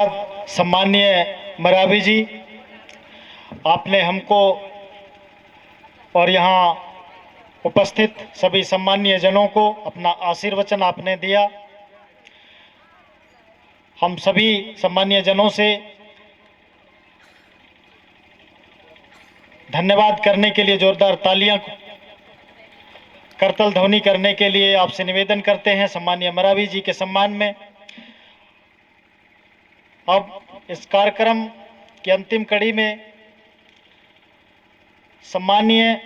सम्माननीय मरावी जी, आपने हमको और यहाँ उपस्थित सभी सम्माननीय जनों को अपना आशीर्वचन आपने दिया। हम सभी सम्माननीय जनों से धन्यवाद करने के लिए जोरदार तालियां करतल ध्वनि करने के लिए आपसे निवेदन करते हैं सम्माननीय मरावी जी के सम्मान में। अब इस कार्यक्रम की अंतिम कड़ी में सम्माननीय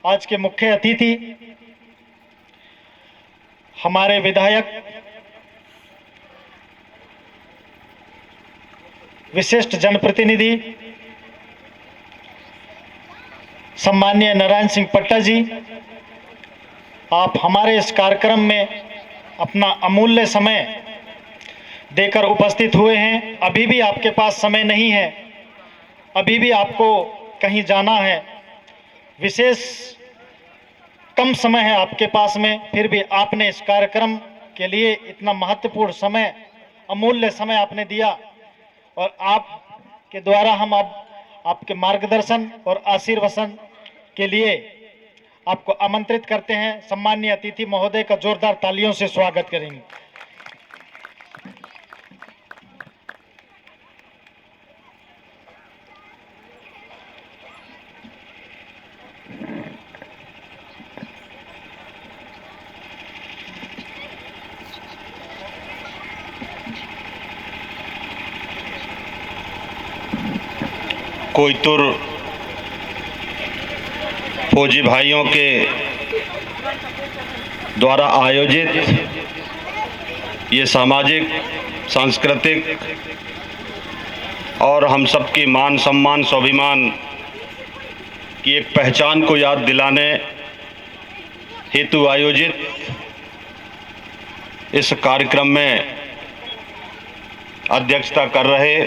आज के मुख्य अतिथि हमारे विधायक विशिष्ट जनप्रतिनिधि सम्माननीय नारायण सिंह पट्टा जी, आप हमारे इस कार्यक्रम में अपना अमूल्य समय देकर उपस्थित हुए हैं। अभी भी आपके पास समय नहीं है, अभी भी आपको कहीं जाना है, विशेष कम समय है आपके पास में, फिर भी आपने इस कार्यक्रम के लिए इतना महत्वपूर्ण समय, अमूल्य समय आपने दिया और आपके द्वारा हम अब आपके मार्गदर्शन और आशीर्वचन के लिए आपको आमंत्रित करते हैं। सम्माननीय अतिथि महोदय का जोरदार तालियों से स्वागत करेंगे। कोयतुर फौजी भाइयों के द्वारा आयोजित ये सामाजिक, सांस्कृतिक और हम सबकी मान सम्मान स्वाभिमान की एक पहचान को याद दिलाने हेतु आयोजित इस कार्यक्रम में अध्यक्षता कर रहे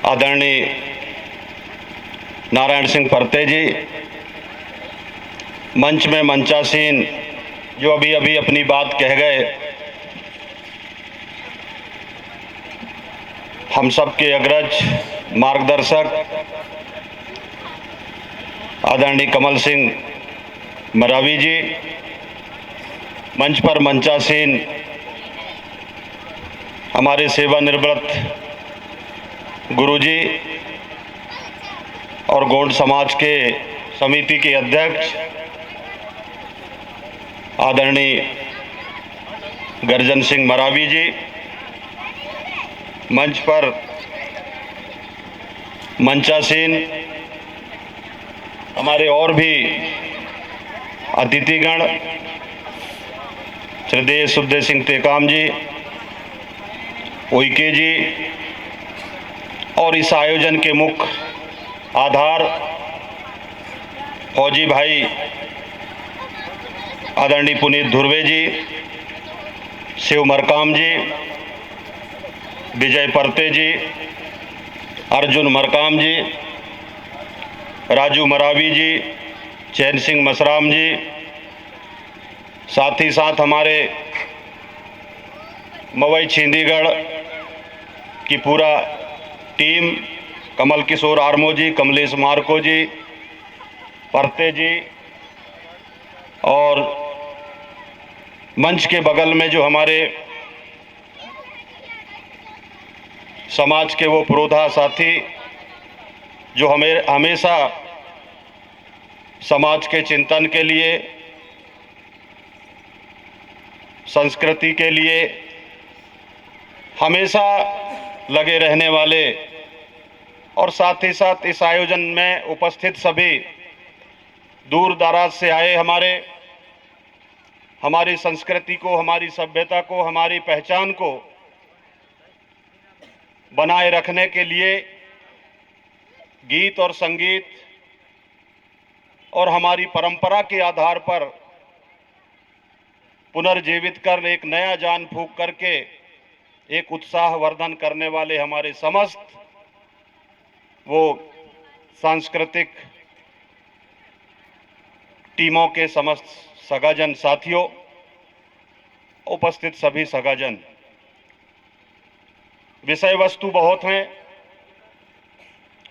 आदरणीय नारायण सिंह परते जी, मंच में मंचासीन जो अभी अभी अपनी बात कह गए, हम सब के अग्रज मार्गदर्शक आदरणीय कमल सिंह मरावी जी, मंच पर मंचासीन हमारे सेवानिवृत्त गुरुजी और गोंड समाज के समिति के अध्यक्ष आदरणीय गर्जन सिंह मरावी जी, मंच पर मंचासीन हमारे और भी अतिथिगण श्रीदेव सुखदेव सिंह टेकाम जी, उइके जी और इस आयोजन के मुख्य आधार फौजी भाई आदरणीय पुनीत धुर्वे जी, शिव मरकाम जी, विजय परते जी, अर्जुन मरकाम जी, राजू मरावी जी, चैन सिंह मसराम जी, साथ ही साथ हमारे मवई छिंदीगढ़ की पूरा टीम, कमल किशोर आर्मो जी, कमलेश मार्को जी, परते जी और मंच के बगल में जो हमारे समाज के वो पुरोधा साथी जो हमें हमेशा समाज के चिंतन के लिए, संस्कृति के लिए हमेशा लगे रहने वाले और साथ ही साथ इस आयोजन में उपस्थित सभी दूर दराज से आए हमारी संस्कृति को, हमारी सभ्यता को, हमारी पहचान को बनाए रखने के लिए गीत और संगीत और हमारी परंपरा के आधार पर पुनर्जीवित कर एक नया जान फूंक करके एक उत्साहवर्धन करने वाले हमारे समस्त वो सांस्कृतिक टीमों के समस्त सगाजन साथियों, उपस्थित सभी सगाजन, विषय वस्तु बहुत हैं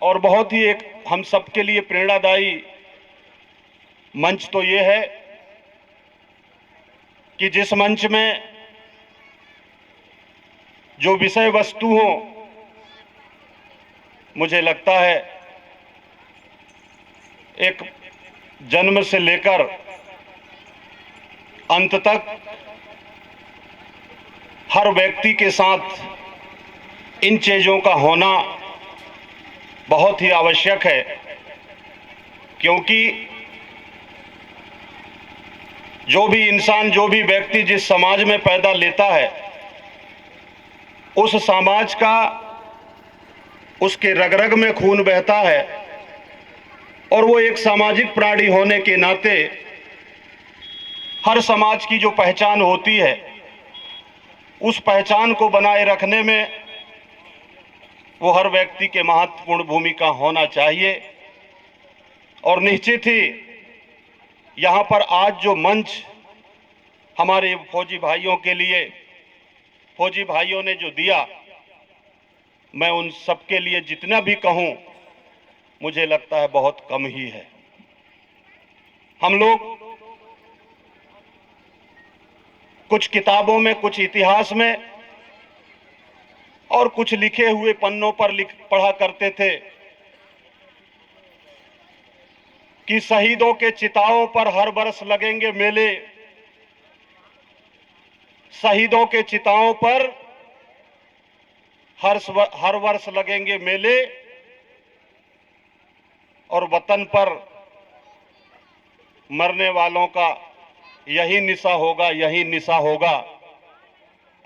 और बहुत ही एक हम सबके लिए प्रेरणादायी मंच तो ये है कि जिस मंच में जो विषय वस्तु हो, मुझे लगता है एक जन्म से लेकर अंत तक हर व्यक्ति के साथ इन चीज़ों का होना बहुत ही आवश्यक है, क्योंकि जो भी इंसान, जो भी व्यक्ति जिस समाज में पैदा लेता है, उस समाज का उसके रग रग में खून बहता है और वो एक सामाजिक प्राणी होने के नाते हर समाज की जो पहचान होती है, उस पहचान को बनाए रखने में वो हर व्यक्ति के महत्वपूर्ण भूमिका होना चाहिए। और निश्चित ही यहाँ पर आज जो मंच हमारे फौजी भाइयों के लिए फौजी भाइयों ने जो दिया, मैं उन सबके लिए जितना भी कहूँ मुझे लगता है बहुत कम ही है। हम लोग कुछ किताबों में, कुछ इतिहास में और कुछ लिखे हुए पन्नों पर पढ़ा करते थे कि शहीदों के चिताओं पर हर वर्ष लगेंगे मेले, शहीदों के चिताओं पर हर वर्ष लगेंगे मेले और वतन पर मरने वालों का यही निशा होगा, यही निशा होगा।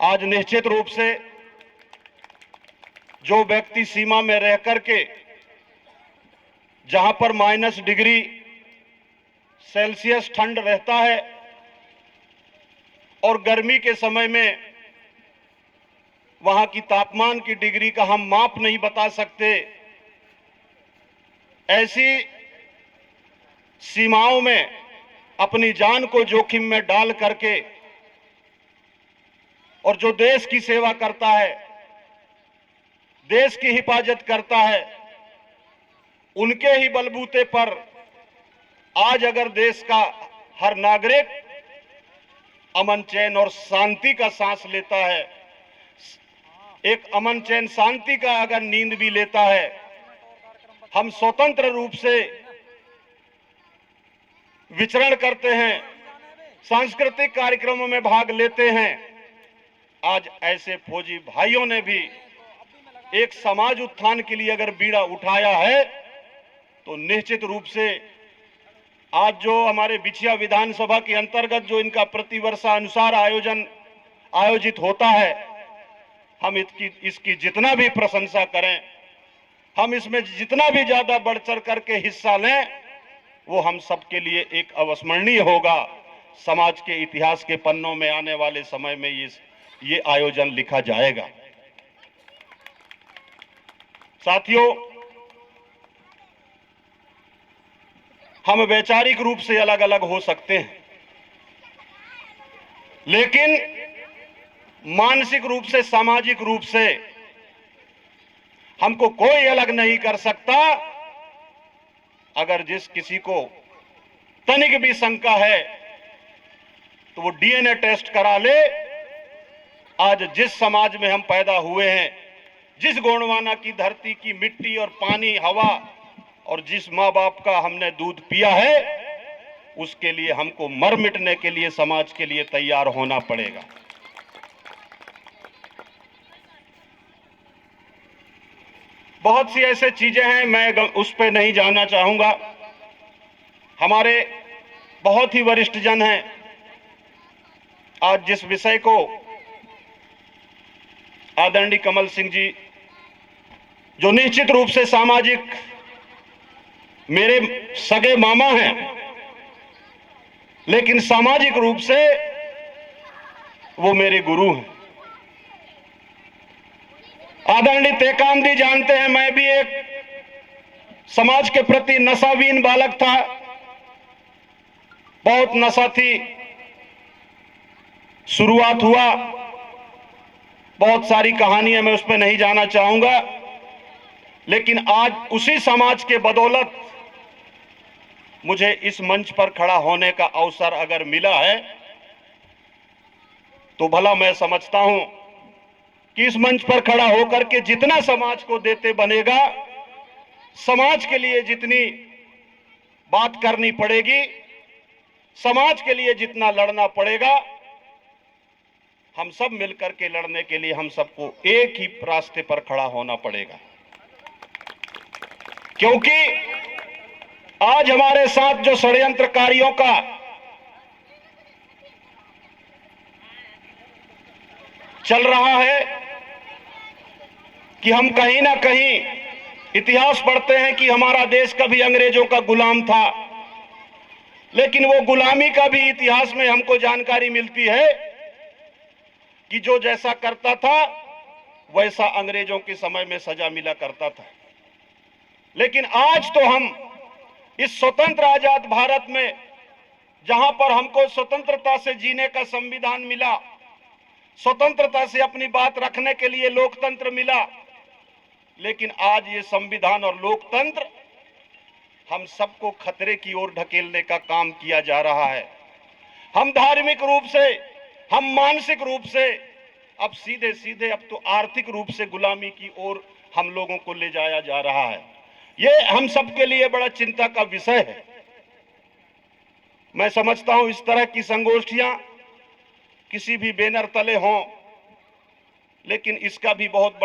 आज निश्चित रूप से जो व्यक्ति सीमा में रह करके, जहां पर -डिग्री ठंड रहता है और गर्मी के समय में वहां की तापमान की डिग्री का हम माप नहीं बता सकते, ऐसी सीमाओं में अपनी जान को जोखिम में डाल करके और जो देश की सेवा करता है, देश की हिफाजत करता है, उनके ही बलबूते पर आज अगर देश का हर नागरिक अमन चैन और शांति का सांस लेता है, एक अमन चैन शांति का अगर नींद भी लेता है, हम स्वतंत्र रूप से विचरण करते हैं, सांस्कृतिक कार्यक्रमों में भाग लेते हैं, आज ऐसे फौजी भाइयों ने भी एक समाज उत्थान के लिए अगर बीड़ा उठाया है, तो निश्चित रूप से आज जो हमारे बिछिया विधानसभा के अंतर्गत जो इनका प्रतिवर्षानुसार आयोजित होता है, हम इसकी जितना भी प्रशंसा करें, हम इसमें जितना भी ज्यादा बढ़ चढ़ करके हिस्सा लें, वो हम सबके लिए एक अविस्मरणीय होगा। समाज के इतिहास के पन्नों में आने वाले समय में ये आयोजन लिखा जाएगा। साथियों, हम वैचारिक रूप से अलग अलग हो सकते हैं, लेकिन मानसिक रूप से, सामाजिक रूप से हमको कोई अलग नहीं कर सकता। अगर जिस किसी को तनिक भी शंका है तो वो डीएनए टेस्ट करा ले। आज जिस समाज में हम पैदा हुए हैं, जिस गोंडवाना की धरती की मिट्टी और पानी, हवा और जिस माँ बाप का हमने दूध पिया है, उसके लिए हमको मर मिटने के लिए, समाज के लिए तैयार होना पड़ेगा। बहुत सी ऐसे चीजें हैं, मैं उस पर नहीं जाना चाहूंगा। हमारे बहुत ही वरिष्ठ जन हैं, आज जिस विषय को आदरणीय कमल सिंह जी, जो निश्चित रूप से सामाजिक मेरे सगे मामा हैं, लेकिन सामाजिक रूप से वो मेरे गुरु हैं। आदरणीय टेकाम जी जानते हैं, मैं भी एक समाज के प्रति नशावीन बालक था, बहुत नशा थी, शुरुआत हुआ, बहुत सारी कहानियां, मैं उस पर नहीं जाना चाहूंगा, लेकिन आज उसी समाज के बदौलत मुझे इस मंच पर खड़ा होने का अवसर अगर मिला है तो भला मैं समझता हूं कि इस मंच पर खड़ा होकर के जितना समाज को देते बनेगा, समाज के लिए जितनी बात करनी पड़ेगी, समाज के लिए जितना लड़ना पड़ेगा, हम सब मिलकर के लड़ने के लिए हम सबको एक ही रास्ते पर खड़ा होना पड़ेगा। क्योंकि आज हमारे साथ जो षड्यंत्रकारियों का चल रहा है कि हम कहीं ना कहीं इतिहास पढ़ते हैं कि हमारा देश कभी अंग्रेजों का गुलाम था, लेकिन वो गुलामी का भी इतिहास में हमको जानकारी मिलती है कि जो जैसा करता था वैसा अंग्रेजों के समय में सजा मिला करता था। लेकिन आज तो हम इस स्वतंत्र आजाद भारत में, जहां पर हमको स्वतंत्रता से जीने का संविधान मिला, स्वतंत्रता से अपनी बात रखने के लिए लोकतंत्र मिला, लेकिन आज ये संविधान और लोकतंत्र हम सबको खतरे की ओर ढकेलने का काम किया जा रहा है। हम धार्मिक रूप से, हम मानसिक रूप से, अब सीधे सीधे अब तो आर्थिक रूप से गुलामी की ओर हम लोगों को ले जाया जा रहा है। ये हम सबके लिए बड़ा चिंता का विषय है। मैं समझता हूं इस तरह की संगोष्ठियां किसी भी बैनर तले हों, लेकिन इसका भी बहुत